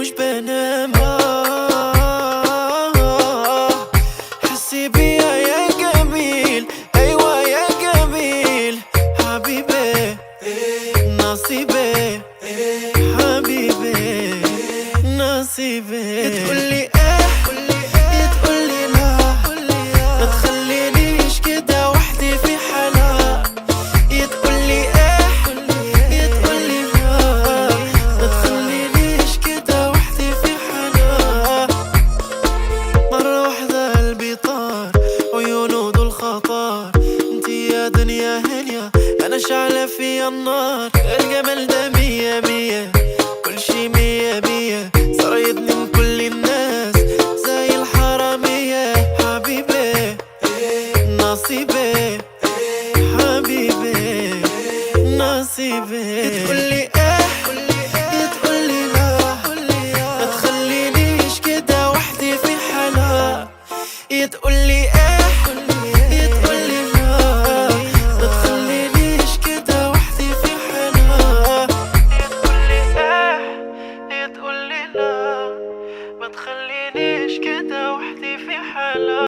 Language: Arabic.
مش بنام. حسي بيا يا جميل، ايوه يا جميل حبيبي نصيبي، حبيبي نصيبي. تقولي ايه تقولي لا، ما تخلينيش كده وحدي في حالها. تقولي ايه تقولي لا، ما تخلينيش كده وحدي في حالها. مرة واحدة قلبي طار، عيونه دول خطر. انتي يا دنيا هنيا، انا شعلة فيا النار. الجمال ده مية مية، كل شي مية مية. صرايدني من كل الناس زي الحرامية. حبيبي نصيبي، حبيبي نصيبي.